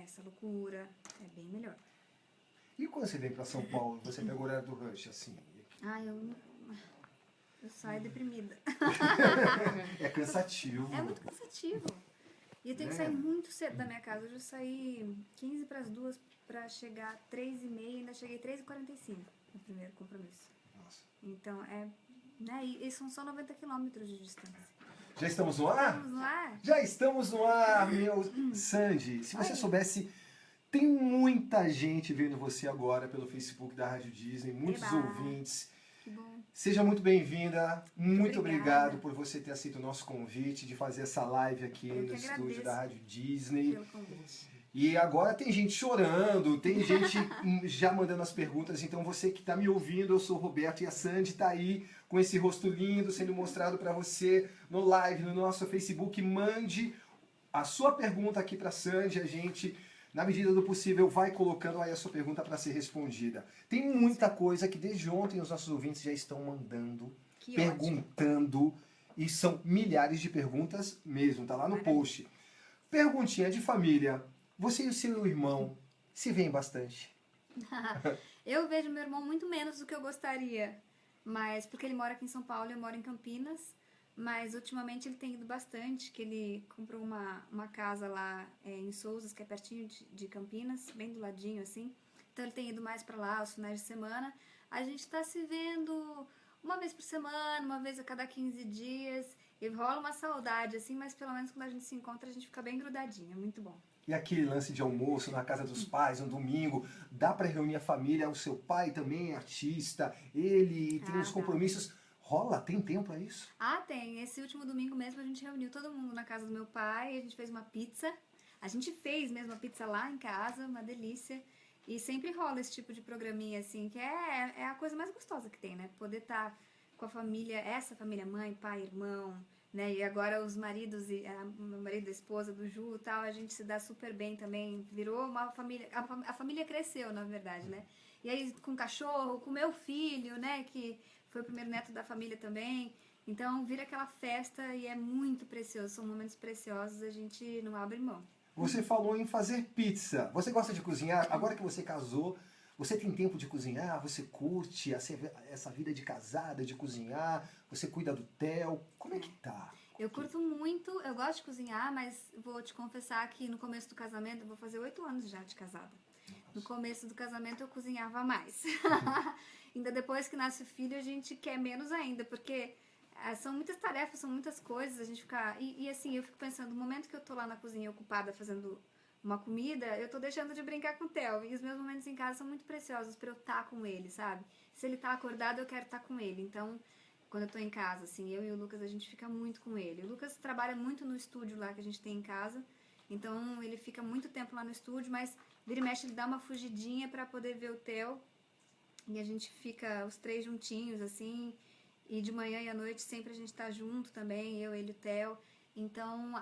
essa loucura, é bem melhor. E quando você vem pra São Paulo, você pega o horário do rush, assim? Eu saio deprimida. É cansativo. É muito cansativo. E eu tenho que sair muito cedo da minha casa. Hoje eu saí 15 para as 2 para chegar 3h30 e ainda cheguei 3h45 no primeiro compromisso. Nossa. Então, né, e são só 90 quilômetros de distância. Já estamos no ar? Estamos no ar? Já estamos no ar, meu Sandy. Se você soubesse, tem muita gente vendo você agora pelo Facebook da Rádio Disney, muitos ouvintes. Que bom. Seja muito bem-vinda, muito Obrigada. obrigado por você ter aceito o nosso convite de fazer essa live aqui no estúdio da Rádio Disney. Pelo convite. E agora tem gente chorando, tem gente já mandando as perguntas, então você que está me ouvindo, eu sou o Roberto e a Sandy está aí com esse rosto lindo sendo mostrado para você no live, no nosso Facebook. Mande a sua pergunta aqui para a Sandy, a gente, na medida do possível, vai colocando aí a sua pergunta para ser respondida. Tem muita coisa que desde ontem os nossos ouvintes já estão mandando, perguntando, e são milhares de perguntas mesmo, tá lá no post. Perguntinha de família. Você e o seu irmão se veem bastante? Eu vejo meu irmão muito menos do que eu gostaria, mas porque ele mora aqui em São Paulo e eu moro em Campinas, mas ultimamente ele tem ido bastante, que ele comprou uma casa lá em Souzas, que é pertinho de Campinas, bem do ladinho assim, então ele tem ido mais pra lá aos finais de semana. A gente tá se vendo uma vez por semana, uma vez a cada 15 dias, e rola uma saudade assim, mas pelo menos quando a gente se encontra a gente fica bem grudadinho, é muito bom. E aquele lance de almoço na casa dos pais, um domingo, dá para reunir a família, o seu pai também é artista, ele tem os compromissos. Rola? Tem tempo para isso? Tem. Esse último domingo mesmo a gente reuniu todo mundo na casa do meu pai, a gente fez uma pizza. A gente fez mesmo a pizza lá em casa, uma delícia. E sempre rola esse tipo de programinha assim, que é a coisa mais gostosa que tem, né? Poder estar com a família, essa família, mãe, pai, irmão, né? E agora os maridos, meu marido, a esposa do Ju e tal, a gente se dá super bem também, virou uma família, a família cresceu, na verdade, né? E aí com o cachorro, com o meu filho, né, que foi o primeiro neto da família também, então vira aquela festa e é muito precioso, são momentos preciosos, a gente não abre mão. Você falou em fazer pizza, você gosta de cozinhar? Agora que você casou, você tem tempo de cozinhar? Você curte essa vida de casada, de cozinhar? Você cuida do Theo? Como é que tá? Eu curto muito, eu gosto de cozinhar, mas vou te confessar que no começo do casamento, eu vou fazer 8 anos já de casada. No começo do casamento eu cozinhava mais. Ainda depois que nasce o filho a gente quer menos ainda, porque são muitas tarefas, são muitas coisas, a gente fica... E assim, eu fico pensando, no momento que eu tô lá na cozinha ocupada fazendo uma comida, eu tô deixando de brincar com o Theo. E os meus momentos em casa são muito preciosos pra eu estar com ele, sabe? Se ele tá acordado, eu quero estar com ele. Então, quando eu tô em casa, assim, eu e o Lucas, a gente fica muito com ele. O Lucas trabalha muito no estúdio lá que a gente tem em casa, então ele fica muito tempo lá no estúdio, mas vira e mexe ele dá uma fugidinha pra poder ver o Theo. E a gente fica os três juntinhos, assim, e de manhã e à noite sempre a gente tá junto também, eu, ele e o Theo. Então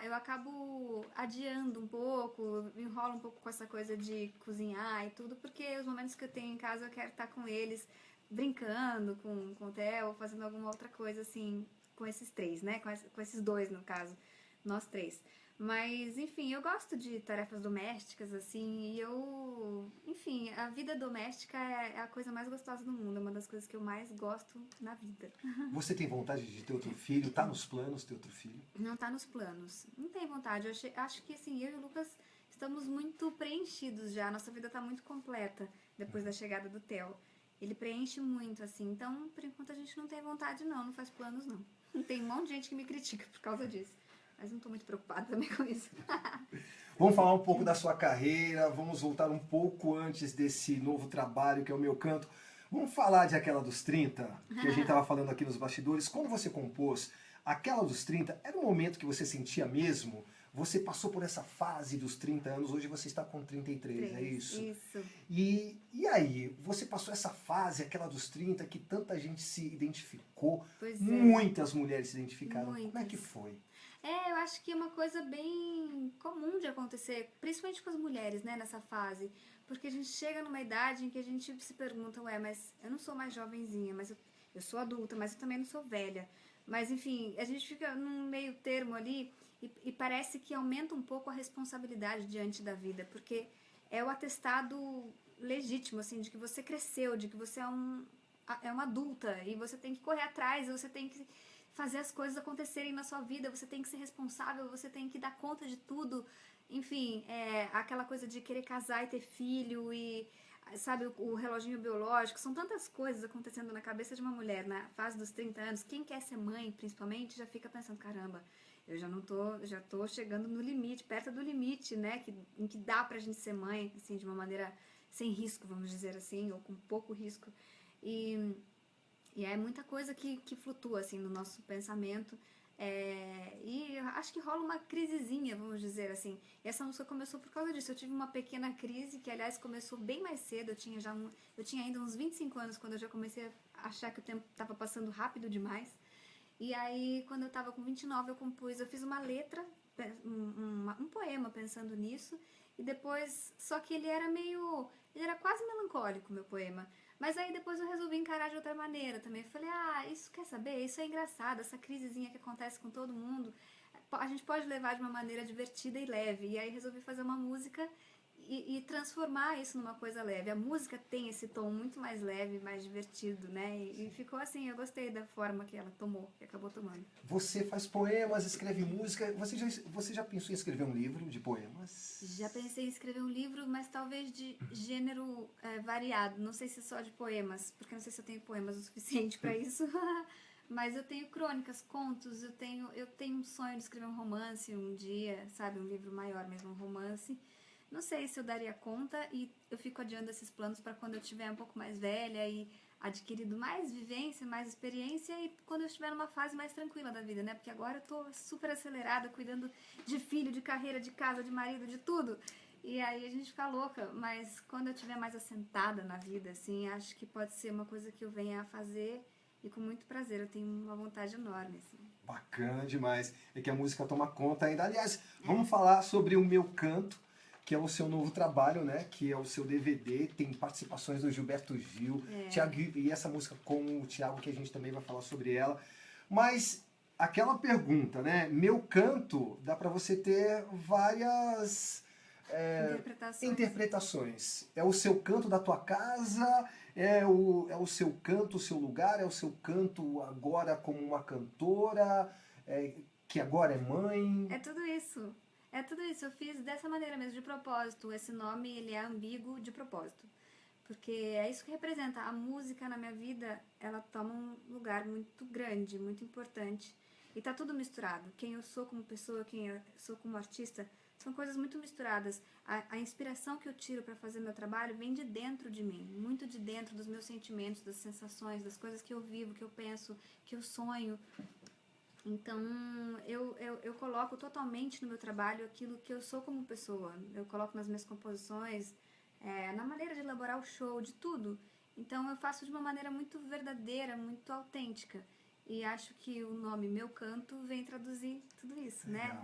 eu acabo adiando um pouco, enrolo um pouco com essa coisa de cozinhar e tudo, porque os momentos que eu tenho em casa eu quero estar com eles, brincando com o Theo, fazendo alguma outra coisa assim, com esses três, né? Com esses dois, no caso, nós três. Mas, enfim, eu gosto de tarefas domésticas, assim, e enfim, a vida doméstica é a coisa mais gostosa do mundo, é uma das coisas que eu mais gosto na vida. Você tem vontade de ter outro filho? Tá nos planos ter outro filho? Não tá nos planos. Não tem vontade. Acho que, assim, eu e o Lucas estamos muito preenchidos já, nossa vida tá muito completa depois da chegada do Theo. Ele preenche muito, assim, então, por enquanto a gente não tem vontade não faz planos não. Tem um monte de gente que me critica por causa disso. Mas não tô muito preocupada também com isso. Vamos falar um pouco da sua carreira, vamos voltar um pouco antes desse novo trabalho que é o Meu Canto. Vamos falar de Aquela dos 30, que a gente estava falando aqui nos bastidores. Quando você compôs Aquela dos 30, era um momento que você sentia mesmo? Você passou por essa fase dos 30 anos, hoje você está com 33, é isso? Isso. E aí, você passou essa fase, Aquela dos 30, que tanta gente se identificou, muitas mulheres se identificaram. Muitas. Como é que foi? Eu acho que é uma coisa bem comum de acontecer, principalmente com as mulheres, né, nessa fase. Porque a gente chega numa idade em que a gente se pergunta, mas eu não sou mais jovenzinha, mas eu sou adulta, mas eu também não sou velha. Mas, enfim, a gente fica num meio termo ali e parece que aumenta um pouco a responsabilidade diante da vida, porque é o atestado legítimo, assim, de que você cresceu, de que você é uma adulta e você tem que correr atrás, você tem que fazer as coisas acontecerem na sua vida, você tem que ser responsável, você tem que dar conta de tudo. Enfim, aquela coisa de querer casar e ter filho e, sabe, o reloginho biológico, são tantas coisas acontecendo na cabeça de uma mulher na fase dos 30 anos. Quem quer ser mãe, principalmente, já fica pensando, caramba, eu já tô chegando no limite, perto do limite, né, em que dá pra gente ser mãe, assim, de uma maneira sem risco, vamos dizer assim, ou com pouco risco. E é muita coisa que flutua, assim, no nosso pensamento. E eu acho que rola uma crisezinha, vamos dizer assim. E essa música começou por causa disso. Eu tive uma pequena crise, que aliás começou bem mais cedo. Eu tinha ainda uns 25 anos quando eu já comecei a achar que o tempo estava passando rápido demais. E aí, quando eu estava com 29, eu fiz uma letra, um poema pensando nisso. E depois, só que ele era quase melancólico, meu poema. Mas aí depois eu resolvi encarar de outra maneira também. Falei, isso quer saber? Isso é engraçado, essa crisezinha que acontece com todo mundo. A gente pode levar de uma maneira divertida e leve. E aí resolvi fazer uma música e transformar isso numa coisa leve. A música tem esse tom muito mais leve, mais divertido, né? E ficou assim, eu gostei da forma que ela tomou, que acabou tomando. Você faz poemas, escreve música. Você já pensou em escrever um livro de poemas? Já pensei em escrever um livro, mas talvez de gênero variado. Não sei se só de poemas, porque não sei se eu tenho poemas o suficiente para isso. Mas eu tenho crônicas, contos, eu tenho um sonho de escrever um romance um dia, sabe? Um livro maior mesmo, um romance. Não sei se eu daria conta e eu fico adiando esses planos para quando eu estiver um pouco mais velha e adquirido mais vivência, mais experiência e quando eu estiver numa fase mais tranquila da vida, né? Porque agora eu tô super acelerada, cuidando de filho, de carreira, de casa, de marido, de tudo. E aí a gente fica louca, mas quando eu estiver mais assentada na vida, assim, acho que pode ser uma coisa que eu venha a fazer e com muito prazer. Eu tenho uma vontade enorme, assim. Bacana demais. É que a música toma conta ainda. Aliás, vamos falar sobre o Meu Canto, que é o seu novo trabalho, né? Que é o seu DVD, tem participações do Gilberto Gil, Thiago, e essa música com o Thiago, que a gente também vai falar sobre ela. Mas aquela pergunta, né? Meu Canto, dá para você ter várias interpretações. É o seu canto da tua casa, é o seu canto, o seu lugar, é o seu canto agora como uma cantora, que agora é mãe. É tudo isso. É tudo isso. Eu fiz dessa maneira mesmo, de propósito. Esse nome, ele é ambíguo de propósito. Porque é isso que representa. A música na minha vida, ela toma um lugar muito grande, muito importante. E tá tudo misturado. Quem eu sou como pessoa, quem eu sou como artista, são coisas muito misturadas. A inspiração que eu tiro para fazer meu trabalho vem de dentro de mim. Muito de dentro dos meus sentimentos, das sensações, das coisas que eu vivo, que eu penso, que eu sonho. Então, eu coloco totalmente no meu trabalho aquilo que eu sou como pessoa. Eu coloco nas minhas composições, na maneira de elaborar o show, de tudo. Então, eu faço de uma maneira muito verdadeira, muito autêntica. E acho que o nome Meu Canto vem traduzir tudo isso, né?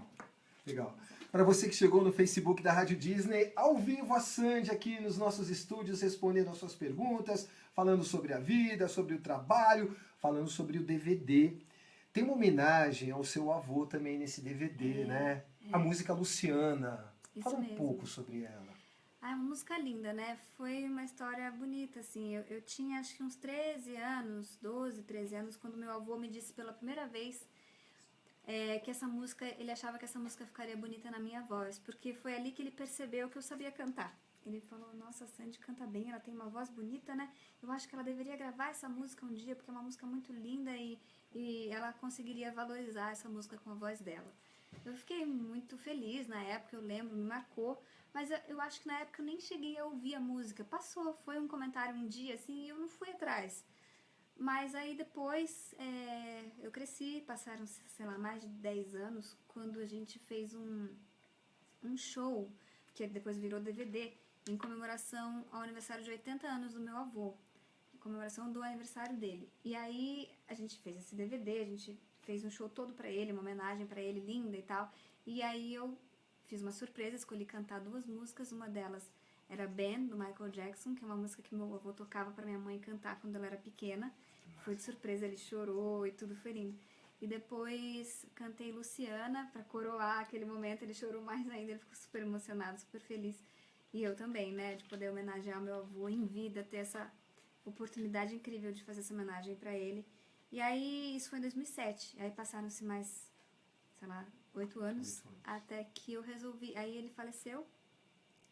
Legal. Para você que chegou no Facebook da Rádio Disney, ao vivo a Sandy aqui nos nossos estúdios respondendo as suas perguntas, falando sobre a vida, sobre o trabalho, falando sobre o DVD. Tem uma homenagem ao seu avô também nesse DVD, né? A música Luciana. Isso Fala um mesmo. pouco sobre ela. É uma música linda, né? Foi uma história bonita, assim. Eu tinha acho que uns 13 anos, 12, 13 anos, quando meu avô me disse pela primeira vez que essa música, ele achava que essa música ficaria bonita na minha voz, porque foi ali que ele percebeu que eu sabia cantar. Ele falou, nossa, a Sandy canta bem, ela tem uma voz bonita, né? Eu acho que ela deveria gravar essa música um dia, porque é uma música muito linda e ela conseguiria valorizar essa música com a voz dela. Eu fiquei muito feliz na época, eu lembro, me marcou, mas eu acho que na época eu nem cheguei a ouvir a música. Passou, foi um comentário um dia, assim, e eu não fui atrás. Mas aí depois eu cresci, passaram, sei lá, mais de 10 anos, quando a gente fez um show, que depois virou DVD, em comemoração ao aniversário de 80 anos do meu avô, em comemoração do aniversário dele. E aí a gente fez esse DVD, a gente fez um show todo pra ele, uma homenagem pra ele, linda e tal. E aí eu fiz uma surpresa, escolhi cantar 2 músicas, uma delas era Ben, do Michael Jackson, que é uma música que meu avô tocava pra minha mãe cantar quando ela era pequena. Foi de surpresa, ele chorou e tudo foi lindo. E depois cantei Luciana para coroar aquele momento. Ele chorou mais ainda, ele ficou super emocionado, super feliz. E eu também, né, de poder homenagear o meu avô em vida, ter essa oportunidade incrível de fazer essa homenagem para ele. E aí, isso foi em 2007. Aí passaram-se mais, sei lá, 8 anos, até que eu resolvi. Aí ele faleceu,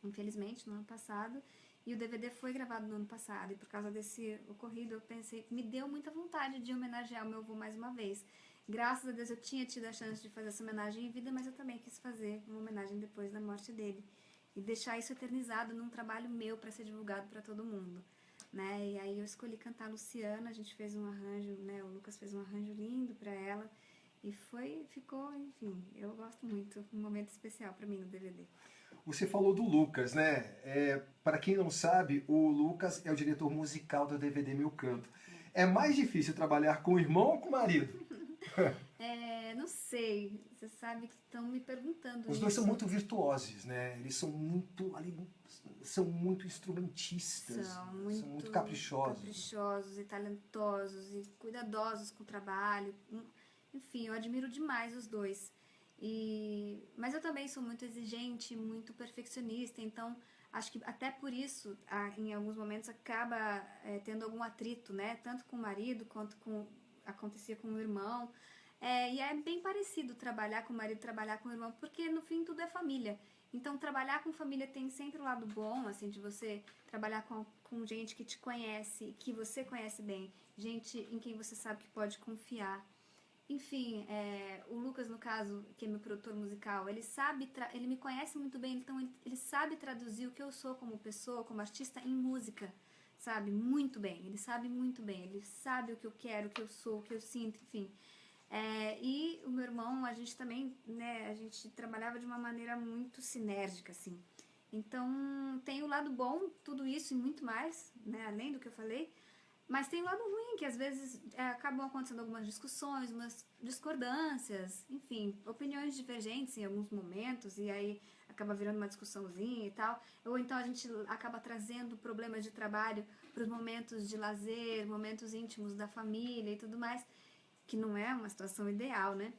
infelizmente, no ano passado. E o DVD foi gravado no ano passado. E por causa desse ocorrido, eu pensei, me deu muita vontade de homenagear o meu avô mais uma vez. Graças a Deus eu tinha tido a chance de fazer essa homenagem em vida, mas eu também quis fazer uma homenagem depois da morte dele. E deixar isso eternizado num trabalho meu para ser divulgado para todo mundo. Né? E aí eu escolhi cantar Luciana, a gente fez um arranjo, né? O Lucas fez um arranjo lindo para ela. E ficou, enfim, eu gosto muito, um momento especial para mim no DVD. Você falou do Lucas, né? Para quem não sabe, o Lucas é o diretor musical do DVD Meu Canto. É mais difícil trabalhar com o irmão ou com o marido? Não sei, você sabe que estão me perguntando Os dois isso. são muito virtuosos, né? Eles são são muito instrumentistas, São muito caprichosos. Caprichosos e talentosos e cuidadosos com o trabalho. Enfim, eu admiro demais os dois. Mas eu também sou muito exigente, muito perfeccionista, então acho que até por isso, em alguns momentos, acaba tendo algum atrito, né? Tanto com o marido quanto acontecia com o irmão. E é bem parecido trabalhar com o marido, trabalhar com o irmão, porque no fim tudo é família. Então trabalhar com família tem sempre um lado bom, assim, de você trabalhar com gente que te conhece, que você conhece bem, gente em quem você sabe que pode confiar. Enfim, o Lucas, no caso, que é meu produtor musical, ele me conhece muito bem, então ele sabe traduzir o que eu sou como pessoa, como artista, em música, sabe? Muito bem, ele sabe muito bem, ele sabe o que eu quero, o que eu sou, o que eu sinto, enfim. E o meu irmão, a gente também, né, a gente trabalhava de uma maneira muito sinérgica, assim. Então, tem o lado bom, tudo isso e muito mais, né, além do que eu falei, mas tem o lado ruim, que às vezes acabam acontecendo algumas discussões, umas discordâncias, enfim, opiniões divergentes em alguns momentos, e aí acaba virando uma discussãozinha e tal. Ou então a gente acaba trazendo problemas de trabalho para os momentos de lazer, momentos íntimos da família e tudo mais, que não é uma situação ideal, né?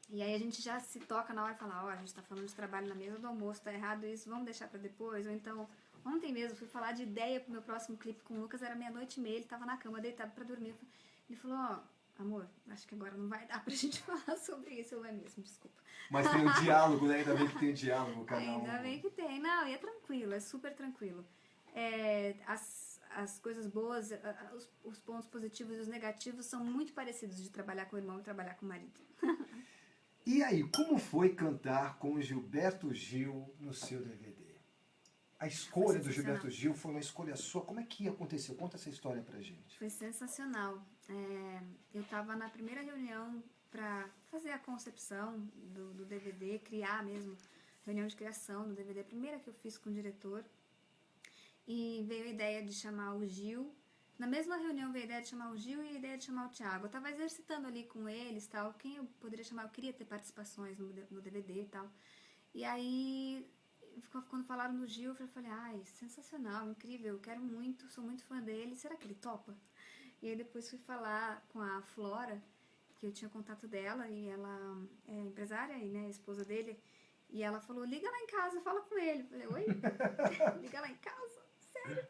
E aí a gente já se toca na hora e fala, a gente tá falando de trabalho na mesa do almoço, tá errado isso, vamos deixar pra depois. Ou então, ontem mesmo, fui falar de ideia pro meu próximo clipe com o Lucas, era 00:30, ele tava na cama, deitado pra dormir. Ele falou, amor, acho que agora não vai dar pra gente falar sobre isso. Eu, mesmo, desculpa. Mas tem o diálogo, né? Ainda bem que tem o diálogo, cada um. Ainda bem que tem. Não, e é tranquilo, é super tranquilo. As coisas boas, os pontos positivos e os negativos são muito parecidos de trabalhar com o irmão e trabalhar com o marido. E aí, como foi cantar com o Gilberto Gil no seu DVD? A escolha do Gilberto Gil foi uma escolha sua. Como é que aconteceu? Conta essa história pra gente. Foi sensacional. Eu estava na primeira reunião para fazer a concepção do DVD, criar mesmo, reunião de criação do DVD, a primeira que eu fiz com o diretor. E veio a ideia de chamar o Gil. Na mesma reunião veio a ideia de chamar o Gil e a ideia de chamar o Thiago. Eu estava exercitando ali com eles, tal, quem eu poderia chamar. Eu queria ter participações no DVD e tal. E aí, quando falaram do Gil, eu falei, sensacional, incrível, eu quero muito, sou muito fã dele, será que ele topa? E aí depois fui falar com a Flora, que eu tinha contato dela, e ela é empresária, e, né, esposa dele, e ela falou, liga lá em casa, fala com ele. Eu falei, oi? Liga lá em casa? Sério?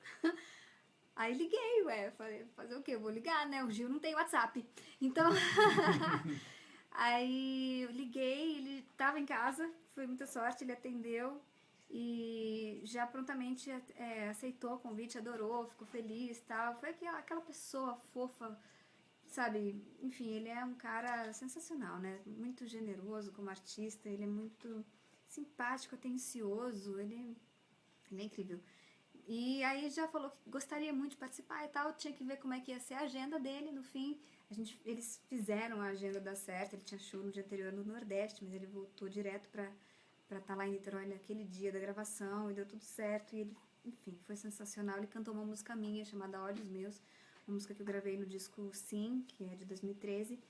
Aí liguei, falei, fazer o quê? Eu vou ligar, né? O Gil não tem WhatsApp. Então, aí eu liguei, ele tava em casa, foi muita sorte, ele atendeu e já prontamente aceitou o convite, adorou, ficou feliz e tal. Foi aquela pessoa fofa, sabe? Enfim, ele é um cara sensacional, né? Muito generoso como artista, ele é muito simpático, atencioso, ele é incrível. E aí já falou que gostaria muito de participar e tal, tinha que ver como é que ia ser a agenda dele. No fim, eles fizeram a agenda dar certo, ele tinha show no dia anterior no Nordeste, mas ele voltou direto pra estar lá em Niterói naquele dia da gravação, e deu tudo certo, e ele, enfim, foi sensacional. Ele cantou uma música minha chamada Olhos Meus, uma música que eu gravei no disco Sim, que é de 2013,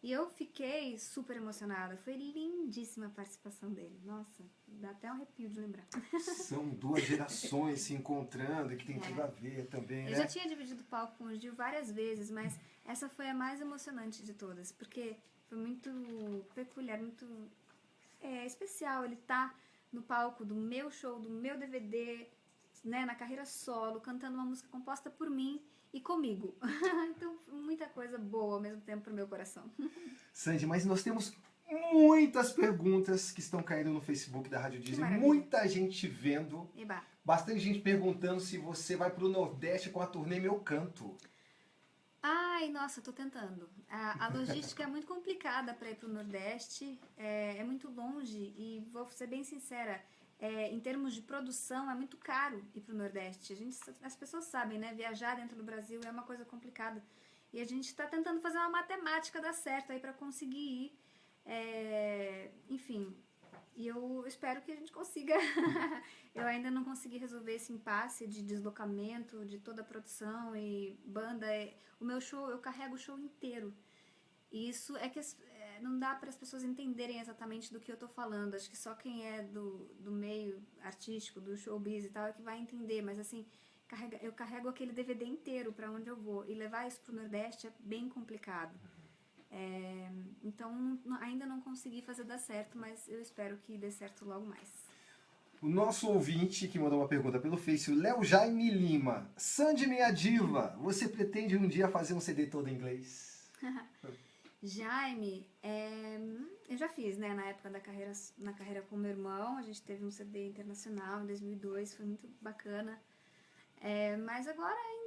e eu fiquei super emocionada. Foi lindíssima a participação dele. Nossa, dá até um arrepio de lembrar. São duas gerações se encontrando, que tem tudo a ver também, né? Eu já tinha dividido o palco com o Gil várias vezes, mas essa foi a mais emocionante de todas, porque foi muito peculiar, muito especial. Ele tá no palco do meu show, do meu DVD, né, na carreira solo, cantando uma música composta por mim e comigo. Então, muita coisa boa ao mesmo tempo pro meu coração. Sandy, mas nós temos muitas perguntas que estão caindo no Facebook da Rádio Disney. maravilha. Muita gente vendo. Eba. Bastante gente perguntando se você vai pro Nordeste com a turnê Meu Canto. Ai, nossa, tô tentando. A logística é muito complicada para ir pro Nordeste, é muito longe e vou ser bem sincera, em termos de produção é muito caro ir pro Nordeste. As pessoas sabem, né? Viajar dentro do Brasil é uma coisa complicada. E a gente está tentando fazer uma matemática dar certo aí para conseguir ir. Enfim, e eu espero que a gente consiga. Eu ainda não consegui resolver esse impasse de deslocamento, de toda a produção e banda. O meu show, eu carrego o show inteiro. E isso é que não dá para as pessoas entenderem exatamente do que eu tô falando. Acho que só quem é do meio artístico, do showbiz e tal, é que vai entender. Mas assim, eu carrego aquele DVD inteiro para onde eu vou. E levar isso pro Nordeste é bem complicado. Então ainda não consegui fazer dar certo, mas eu espero que dê certo logo mais. O nosso ouvinte que mandou uma pergunta pelo Face, o Léo Jaime Lima. Sandy, minha diva, você pretende um dia fazer um CD todo em inglês? Jaime, eu já fiz, né, na época na carreira com meu irmão, a gente teve um CD internacional em 2002, foi muito bacana. Mas agora ainda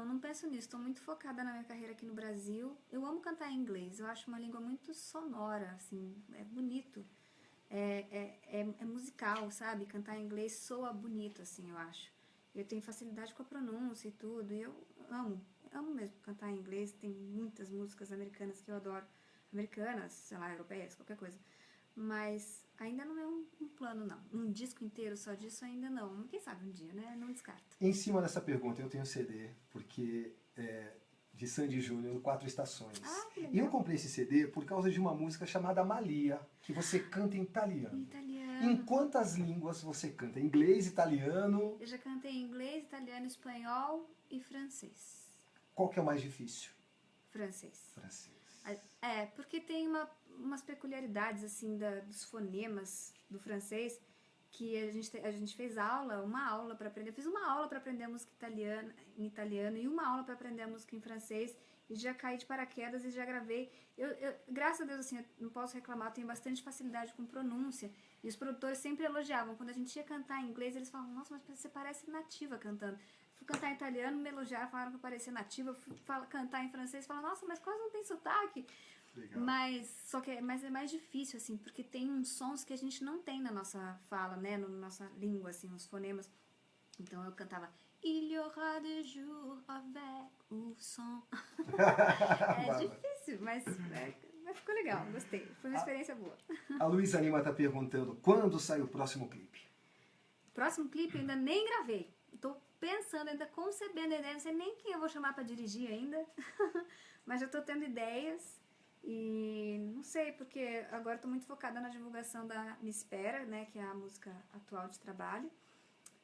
não penso nisso, estou muito focada na minha carreira aqui no Brasil. Eu amo cantar em inglês, eu acho uma língua muito sonora, assim, é bonito, é musical, sabe? Cantar em inglês soa bonito, assim, eu acho. Eu tenho facilidade com a pronúncia e tudo, e eu amo mesmo cantar em inglês. Tem muitas músicas americanas que eu adoro, americanas, sei lá, europeias, qualquer coisa. Mas ainda não é um plano, não. Um disco inteiro só disso ainda não. Quem sabe um dia, né? Não descarto. Em cima dessa pergunta, eu tenho um CD, porque de Sandy Júnior, Quatro Estações. Que legal. E eu comprei esse CD por causa de uma música chamada Malia, que você canta em italiano. Italiano. Em quantas línguas você canta? Inglês, italiano? Eu já cantei em inglês, italiano, espanhol e francês. Qual que é o mais difícil? Francês. Francês. Porque tem umas peculiaridades, assim, dos fonemas do francês, que a gente fez uma aula para aprender. Eu fiz uma aula para aprender música em italiano e uma aula para aprender música em francês, e já caí de paraquedas e já gravei. Graças a Deus, assim, eu não posso reclamar, eu tenho bastante facilidade com pronúncia, e os produtores sempre elogiavam. Quando a gente ia cantar em inglês, eles falavam: nossa, mas você parece nativa cantando. Fui cantar em italiano, me elogiaram, falaram que eu parecia nativa. Fui cantar em francês, falaram: nossa, mas quase não tem sotaque. Legal. Mas é mais difícil, assim, porque tem uns sons que a gente não tem na nossa fala, né, na nossa língua, assim, os fonemas. Então eu cantava: Il y aura des jours avec o som. Difícil, mas ficou legal, gostei. Foi uma experiência boa. A Luísa Lima está perguntando, quando sai o próximo clipe? Próximo clipe eu ainda nem gravei. Tô pensando, ainda concebendo a ideia, não sei nem quem eu vou chamar para dirigir ainda. Mas já tô tendo ideias. E não sei, porque agora estou muito focada na divulgação da Me Espera, né, que é a música atual de trabalho.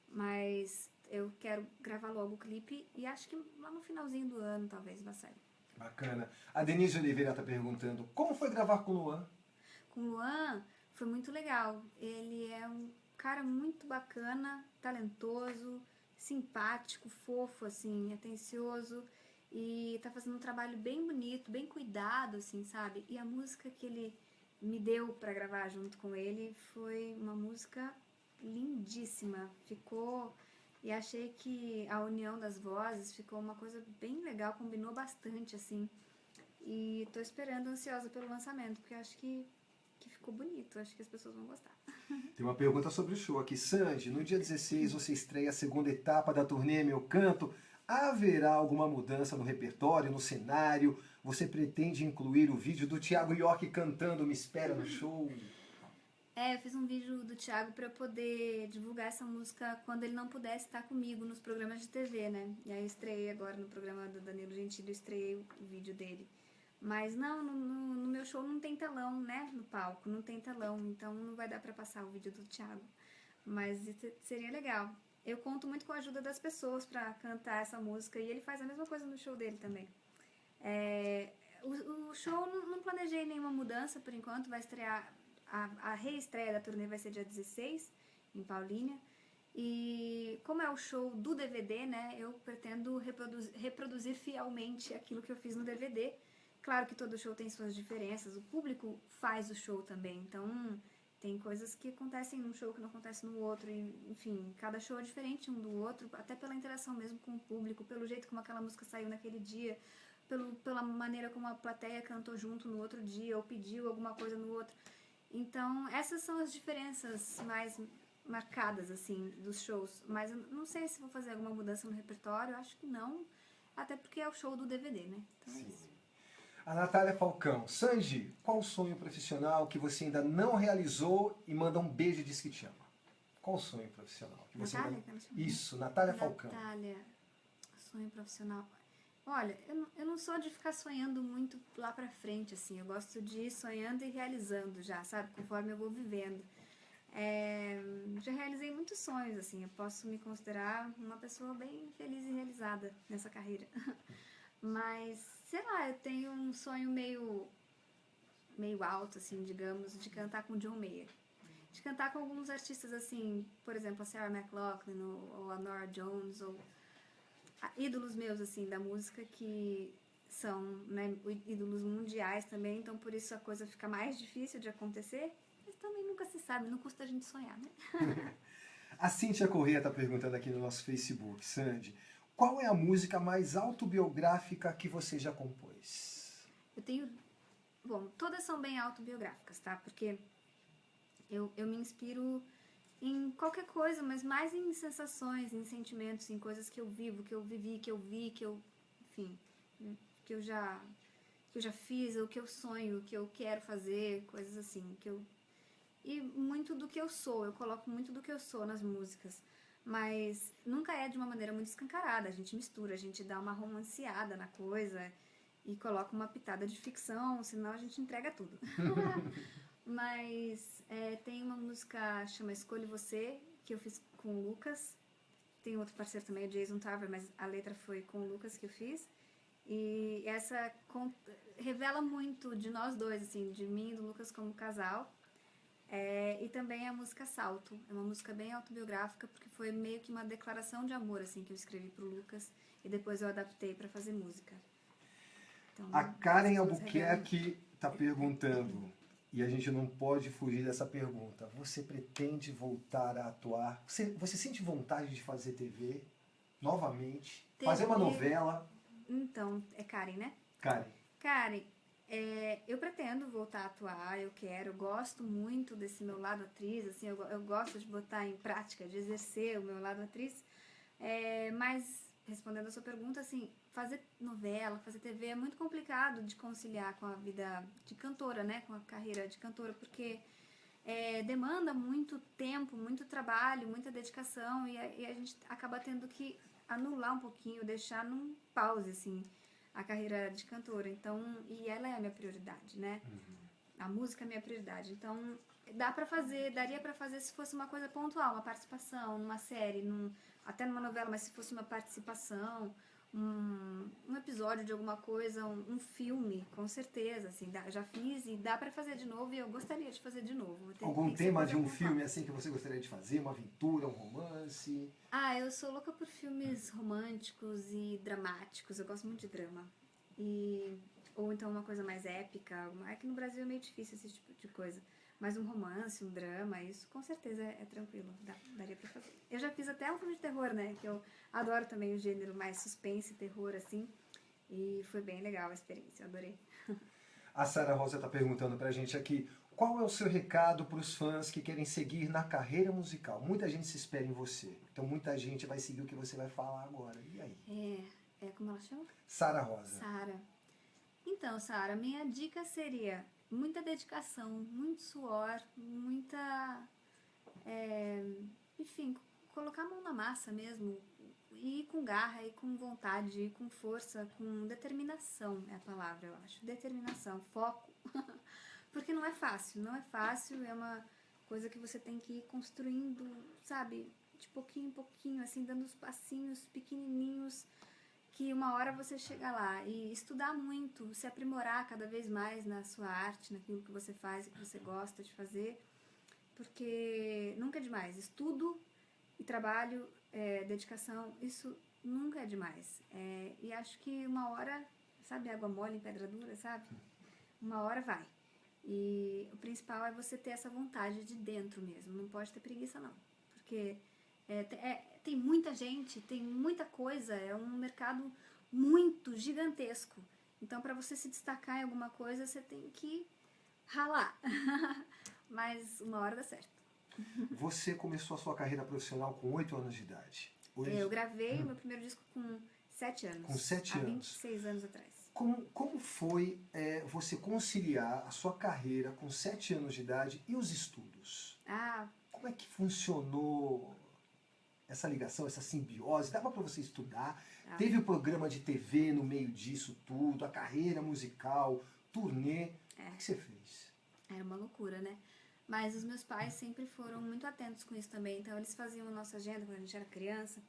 Mas eu quero gravar logo o clipe e acho que lá no finalzinho do ano talvez vai sair. Bacana. A Denise Oliveira está perguntando, como foi gravar com o Luan? Com o Luan foi muito legal. Ele é um cara muito bacana, talentoso, simpático, fofo, assim, atencioso. E tá fazendo um trabalho bem bonito, bem cuidado, assim, sabe? E a música que ele me deu pra gravar junto com ele foi uma música lindíssima. Ficou... E achei que a união das vozes ficou uma coisa bem legal, combinou bastante, assim. E tô esperando, ansiosa pelo lançamento, porque acho que ficou bonito, acho que as pessoas vão gostar. Tem uma pergunta sobre o show aqui. Sandy, no dia 16 você estreia a segunda etapa da turnê Meu Canto. Haverá alguma mudança no repertório, no cenário? Você pretende incluir o vídeo do Thiago York cantando Me Espera no show? Eu fiz um vídeo do Thiago para eu poder divulgar essa música quando ele não pudesse estar comigo nos programas de TV, né? E aí eu estreiei agora no programa do Danilo Gentili, eu estreiei o vídeo dele. Mas não, no meu show não tem telão, né? No palco, não tem telão, então não vai dar para passar o vídeo do Thiago. Mas isso seria legal. Eu conto muito com a ajuda das pessoas para cantar essa música e ele faz a mesma coisa no show dele também. O show não planejei nenhuma mudança por enquanto, vai estrear, a reestreia da turnê vai ser dia 16, em Paulínia. E como é o show do DVD, né, eu pretendo reproduzir fielmente aquilo que eu fiz no DVD. Claro que todo show tem suas diferenças, o público faz o show também, então tem coisas que acontecem num show que não acontecem no outro, e, enfim, cada show é diferente um do outro, até pela interação mesmo com o público, pelo jeito como aquela música saiu naquele dia, pela maneira como a plateia cantou junto no outro dia, ou pediu alguma coisa no outro. Então, essas são as diferenças mais marcadas, assim, dos shows. Mas eu não sei se vou fazer alguma mudança no repertório, eu acho que não. Até porque é o show do DVD, né? Então Sim. é isso. A Natália Falcão. Sandy, qual o sonho profissional que você ainda não realizou e manda um beijo e diz que te ama? Qual o sonho profissional? Que você Natália? ainda... Isso, Natália Falcão. Natália, sonho profissional. Olha, eu não sou de ficar sonhando muito lá pra frente, assim. Eu gosto de ir sonhando e realizando já, sabe? Conforme eu vou vivendo. Já realizei muitos sonhos, assim. Eu posso me considerar uma pessoa bem feliz e realizada nessa carreira. Mas, sei lá, eu tenho um sonho meio alto, assim, digamos, de cantar com John Mayer. De cantar com alguns artistas, assim, por exemplo, a Sarah McLachlan ou a Norah Jones, ou ídolos meus, assim, da música que são, né, ídolos mundiais também, então por isso a coisa fica mais difícil de acontecer, mas também nunca se sabe, não custa a gente sonhar, né? A Cíntia Corrêa está perguntando aqui no nosso Facebook, Sandy, qual é a música mais autobiográfica que você já compôs? Eu tenho... Bom, todas são bem autobiográficas, tá? Porque eu me inspiro em qualquer coisa, mas mais em sensações, em sentimentos, em coisas que eu vivo, que eu vivi, que eu vi, que eu... Enfim, que eu já fiz, ou que eu sonho, que eu quero fazer, coisas assim, e muito do que eu sou, eu coloco muito do que eu sou nas músicas, mas nunca é de uma maneira muito escancarada, a gente mistura, a gente dá uma romanceada na coisa e coloca uma pitada de ficção, senão a gente entrega tudo. Mas tem uma música chama Escolhe Você, que eu fiz com o Lucas, tem outro parceiro também, o Jason Tarver, mas a letra foi com o Lucas que eu fiz. E essa revela muito de nós dois, assim, de mim e do Lucas como casal. E também a música Salto. É uma música bem autobiográfica, porque foi meio que uma declaração de amor, assim, que eu escrevi pro Lucas. E depois eu adaptei para fazer música. Então, a Karen Albuquerque está perguntando, e a gente não pode fugir dessa pergunta. Você pretende voltar a atuar? Você sente vontade de fazer TV novamente? TV? Fazer uma novela? Então, é Karen, né? Karen, eu pretendo voltar a atuar, eu gosto muito desse meu lado atriz, assim, eu gosto de botar em prática, de exercer o meu lado atriz, mas, respondendo a sua pergunta, assim, fazer novela, fazer TV é muito complicado de conciliar com a vida de cantora, né, com a carreira de cantora, porque demanda muito tempo, muito trabalho, muita dedicação, e a gente acaba tendo que anular um pouquinho, deixar num pause, assim, a carreira de cantora. Então, e ela é a minha prioridade, né? A música é a minha prioridade. Então, daria pra fazer se fosse uma coisa pontual, uma participação numa série, até numa novela, mas se fosse uma participação, um episódio de alguma coisa, um filme, com certeza, assim, já fiz e dá pra fazer de novo e eu gostaria de fazer de novo. Algum tema de um filme assim que você gostaria de fazer? Uma aventura, um romance? Eu sou louca por filmes românticos e dramáticos, eu gosto muito de drama. Ou então uma coisa mais épica, é que no Brasil é meio difícil esse tipo de coisa. Mas um romance, um drama, isso com certeza é tranquilo, daria pra fazer. Eu já fiz até um filme de terror, né, que eu adoro também o gênero mais suspense, terror, assim, e foi bem legal a experiência, eu adorei. A Sara Rosa está perguntando pra gente aqui, qual é o seu recado para os fãs que querem seguir na carreira musical? Muita gente se espera em você, então muita gente vai seguir o que você vai falar agora, e aí? Como ela chama? Sara Rosa. Sara. Então, Sara, minha dica seria muita dedicação, muito suor, enfim, colocar a mão na massa mesmo, e ir com garra, ir com vontade, ir com força, com determinação é a palavra, eu acho. Determinação, foco. Porque não é fácil, é uma coisa que você tem que ir construindo, sabe, de pouquinho em pouquinho, assim, dando os passinhos pequenininhos, que uma hora você chega lá e estudar muito, se aprimorar cada vez mais na sua arte, naquilo que você faz e que você gosta de fazer, porque nunca é demais. Estudo e trabalho, dedicação, isso nunca é demais. E acho que uma hora, sabe, água mole em pedra dura, sabe? Uma hora vai. E o principal é você ter essa vontade de dentro mesmo, não pode ter preguiça não, porque tem muita gente, tem muita coisa, é um mercado muito gigantesco. Então, para você se destacar em alguma coisa, você tem que ralar. Mas uma hora dá certo. Você começou a sua carreira profissional com 8 anos de idade. Hoje, Eu gravei o meu primeiro disco com 7 anos. Com 7 há anos. 26 anos atrás. Como foi você conciliar a sua carreira com 7 anos de idade e os estudos? Como é que funcionou essa ligação, essa simbiose? Dava para você estudar? Teve o programa de TV no meio disso tudo, a carreira musical, turnê. O que você fez? Era uma loucura, né? Mas os meus pais sempre foram muito atentos com isso também. Então eles faziam a nossa agenda quando a gente era criança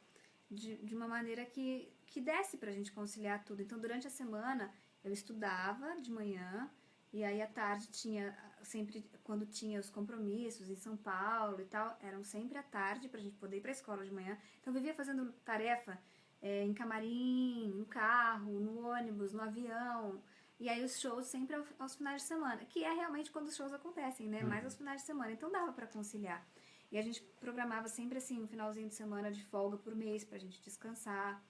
de uma maneira que desse pra gente conciliar tudo. Então durante a semana eu estudava de manhã e aí à tarde tinha sempre, quando tinha os compromissos em São Paulo e tal, eram sempre à tarde pra gente poder ir pra escola de manhã. Então eu vivia fazendo tarefa em camarim, no carro, no ônibus, no avião. E aí os shows sempre aos finais de semana, que é realmente quando os shows acontecem, né? Mais aos finais de semana. Então dava pra conciliar. E a gente programava sempre assim, um finalzinho de semana de folga por mês pra gente descansar.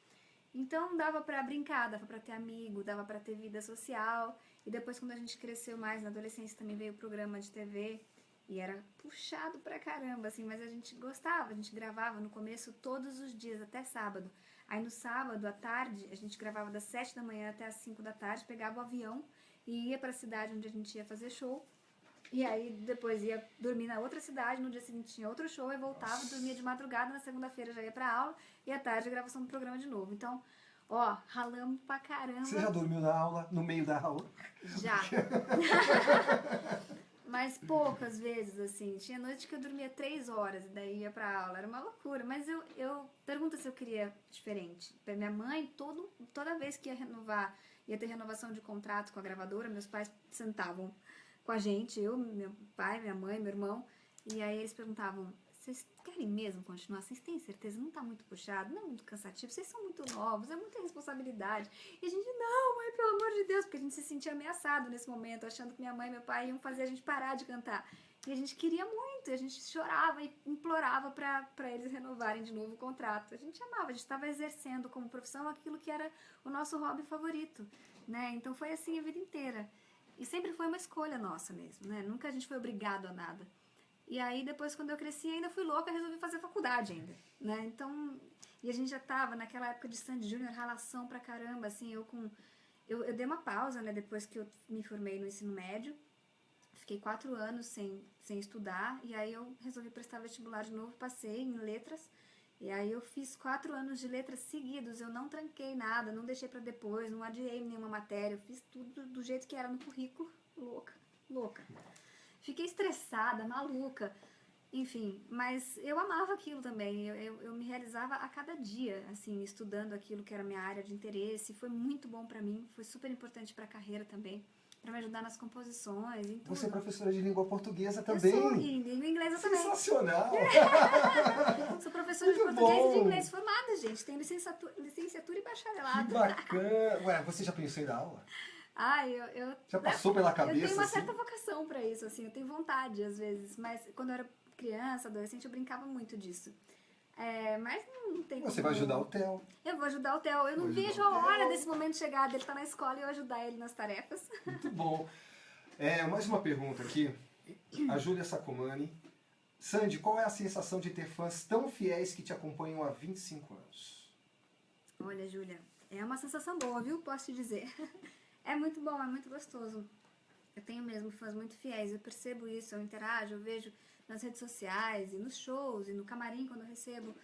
Então dava pra brincar, dava pra ter amigo, dava pra ter vida social. E depois quando a gente cresceu mais, na adolescência também veio o programa de TV. E era puxado pra caramba, assim, mas a gente gostava, a gente gravava no começo todos os dias, até sábado. Aí no sábado, à tarde, a gente gravava das 7 da manhã até as 5 da tarde, pegava o avião e ia pra cidade onde a gente ia fazer show. E aí depois ia dormir na outra cidade, no dia seguinte tinha outro show, e voltava, dormia de madrugada, na segunda-feira já ia pra aula, e à tarde a gravação do programa de novo. Então, ralamos pra caramba. Você já dormiu na aula, no meio da aula? Já. Mas poucas vezes, assim. Tinha noite que eu dormia 3 horas e daí ia pra aula. Era uma loucura. Mas eu pergunto se eu queria diferente. Minha mãe, toda vez que ia ter renovação de contrato com a gravadora, meus pais sentavam com a gente, eu, meu pai, minha mãe, meu irmão, e aí eles perguntavam: vocês querem mesmo continuar? Vocês têm certeza? Não tá muito puxado? Não é muito cansativo? Vocês são muito novos? É muita responsabilidade. E a gente: não, mãe, pelo amor de Deus, porque a gente se sentia ameaçado nesse momento, achando que minha mãe e meu pai iam fazer a gente parar de cantar. E a gente queria muito, e a gente chorava e implorava pra eles renovarem de novo o contrato. A gente amava, a gente estava exercendo como profissão aquilo que era o nosso hobby favorito, né? Então foi assim a vida inteira. E sempre foi uma escolha nossa mesmo, né? Nunca a gente foi obrigado a nada. E aí depois, quando eu cresci, ainda fui louca e resolvi fazer faculdade ainda, né? Então, e a gente já tava naquela época de Sandy Júnior, ralação pra caramba, assim, eu dei uma pausa, né? Depois que eu me formei no ensino médio, fiquei 4 anos sem estudar, e aí eu resolvi prestar vestibular de novo, passei em letras. E aí eu fiz 4 anos de letras seguidos, eu não tranquei nada, não deixei pra depois, não adiei nenhuma matéria, eu fiz tudo do jeito que era no currículo, louca. Fiquei estressada, maluca, enfim, mas eu amava aquilo também, eu me realizava a cada dia, assim, estudando aquilo que era minha área de interesse, foi muito bom pra mim, foi super importante pra carreira também, pra me ajudar nas composições, em tudo. Você é professora de língua portuguesa também? Eu sou, e língua inglesa também. Sensacional! Sou professora de português e de inglês formada, gente. Tenho licenciatura e bacharelado. Que bacana! Ué, você já pensou em dar aula? Eu Já passou pela cabeça? Eu tenho uma assim? certa vocação pra isso, assim. Eu tenho vontade, às vezes. Mas quando eu era criança, adolescente, eu brincava muito disso. Mas não tem Você como... vai ajudar o Theo. Eu vou ajudar o Theo. Eu não vejo a hora desse momento chegar, dele estar na escola e eu ajudar ele nas tarefas. Muito bom. Mais uma pergunta aqui. A Júlia Sacomani. Sandy, qual é a sensação de ter fãs tão fiéis que te acompanham há 25 anos? Olha, Júlia, é uma sensação boa, viu? Posso te dizer. É muito bom, é muito gostoso. Eu tenho mesmo fãs muito fiéis, eu percebo isso, eu interajo, eu vejo nas redes sociais, e nos shows, e no camarim quando eu recebo,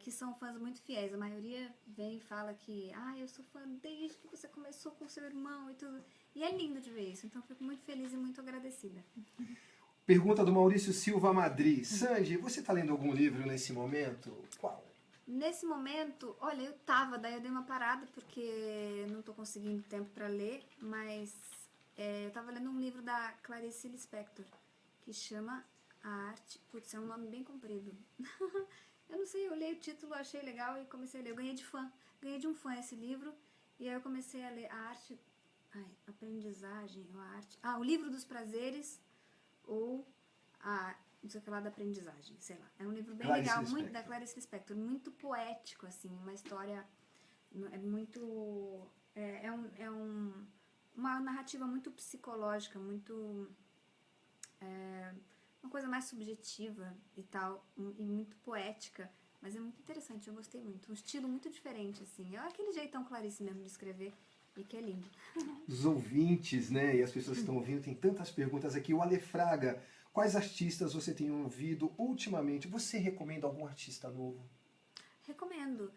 que são fãs muito fiéis. A maioria vem e fala que eu sou fã desde que você começou com seu irmão e tudo. E é lindo de ver isso, então eu fico muito feliz e muito agradecida. Pergunta do Maurício Silva Madri. Sandy, você está lendo algum livro nesse momento? Qual? Nesse momento, olha, eu tava, daí eu dei uma parada porque não tô conseguindo tempo pra ler, mas eu tava lendo um livro da Clarice Lispector, que chama A Arte... Putz, é um nome bem comprido. Eu não sei, eu olhei o título, achei legal e comecei a ler. Eu ganhei de um fã esse livro, e aí eu comecei a ler A Arte... Aprendizagem, ou a arte... o Livro dos Prazeres, ou a... não sei o que lá da aprendizagem, sei lá. É um livro bem Clarice legal, Lispector. muito da Clarice Lispector, muito poético, assim, uma história, é muito, uma narrativa muito psicológica, muito, uma coisa mais subjetiva e tal, e muito poética, mas é muito interessante, eu gostei muito, um estilo muito diferente, assim, é aquele jeitão Clarice mesmo de escrever, e que é lindo. Os ouvintes, né, e as pessoas que estão ouvindo, tem tantas perguntas aqui. O Ale Fraga, quais artistas você tem ouvido ultimamente? Você recomenda algum artista novo? Recomendo.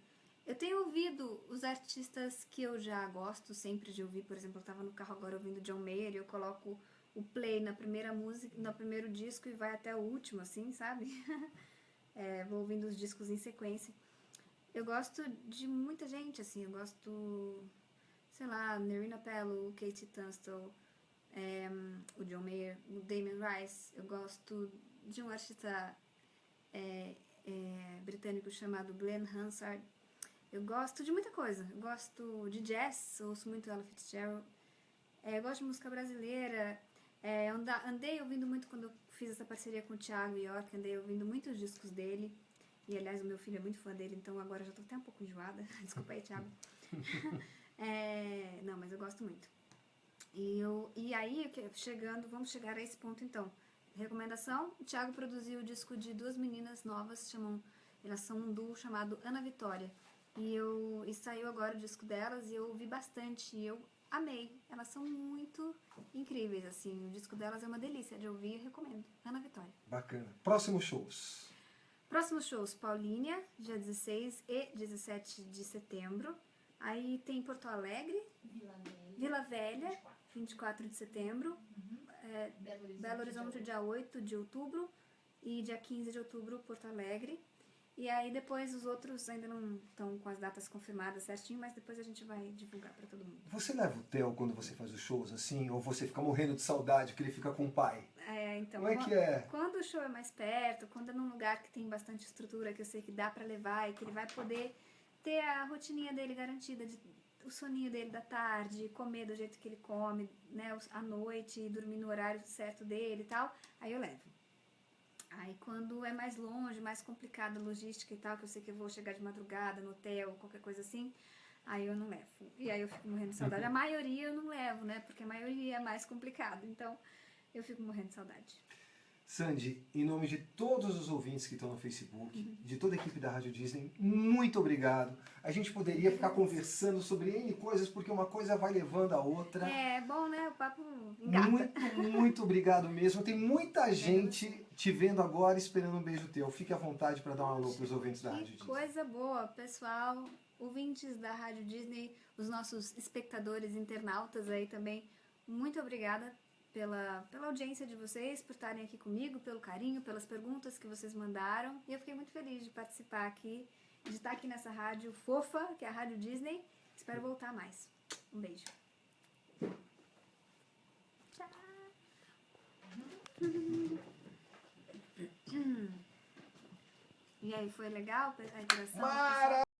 Eu tenho ouvido os artistas que eu já gosto sempre de ouvir, por exemplo, eu estava no carro agora ouvindo John Mayer e eu coloco o play na primeira música, no primeiro disco e vai até o último, assim, sabe? Vou ouvindo os discos em sequência. Eu gosto de muita gente, assim, eu gosto, sei lá, Nerina Pello, Katie Tunstall, o John Mayer, o Damien Rice. Eu gosto de um artista britânico chamado Glenn Hansard. Eu gosto de muita coisa. Eu gosto de jazz, ouço muito Ella Fitzgerald. Eu gosto de música brasileira. Andei ouvindo muito quando eu fiz essa parceria com o Thiago York, andei ouvindo muitos discos dele. E, aliás, o meu filho é muito fã dele, então agora já tô até um pouco enjoada. Desculpa aí, Thiago. Não, mas eu gosto muito. E aí, vamos chegar a esse ponto então. Recomendação: o Thiago produziu o disco de duas meninas novas, elas são um duo chamado Ana Vitória. E saiu agora o disco delas e eu ouvi bastante e eu amei. Elas são muito incríveis, assim. O disco delas é uma delícia de ouvir e recomendo. Ana Vitória. Bacana. Próximos shows? Próximos shows: Paulínia, dia 16 e 17 de setembro. Aí tem Porto Alegre, Vila Velha, 24 de setembro. Belo Horizonte, dia 8 de outubro. E dia 15 de outubro, Porto Alegre. E aí depois os outros ainda não estão com as datas confirmadas certinho, mas depois a gente vai divulgar pra todo mundo. Você leva o Theo quando você faz os shows assim? Ou você fica morrendo de saudade que ele fica com o pai? Então, Como é que é? Quando o show é mais perto, quando é num lugar que tem bastante estrutura, que eu sei que dá pra levar e que ele vai poder ter a rotininha dele garantida, o soninho dele da tarde, comer do jeito que ele come, né, à noite, dormir no horário certo dele e tal, aí eu levo. Aí quando é mais longe, mais complicado a logística e tal, que eu sei que eu vou chegar de madrugada no hotel, qualquer coisa assim, aí eu não levo. E aí eu fico morrendo de saudade. A maioria eu não levo, né, porque a maioria é mais complicado, então eu fico morrendo de saudade. Sandy, em nome de todos os ouvintes que estão no Facebook, de toda a equipe da Rádio Disney, muito obrigado. A gente poderia ficar conversando sobre N coisas, porque uma coisa vai levando a outra. É bom, né? O papo engata. Muito obrigado mesmo. Tem muita gente te vendo agora esperando um beijo teu. Fique à vontade para dar um alô para os ouvintes da Rádio Disney. Que coisa boa, pessoal. Ouvintes da Rádio Disney, os nossos espectadores, internautas aí também, muito obrigada pela audiência de vocês, por estarem aqui comigo, pelo carinho, pelas perguntas que vocês mandaram. E eu fiquei muito feliz de participar aqui, de estar aqui nessa rádio fofa, que é a Rádio Disney. Espero voltar mais. Um beijo. Tchau. E aí, foi legal a interação?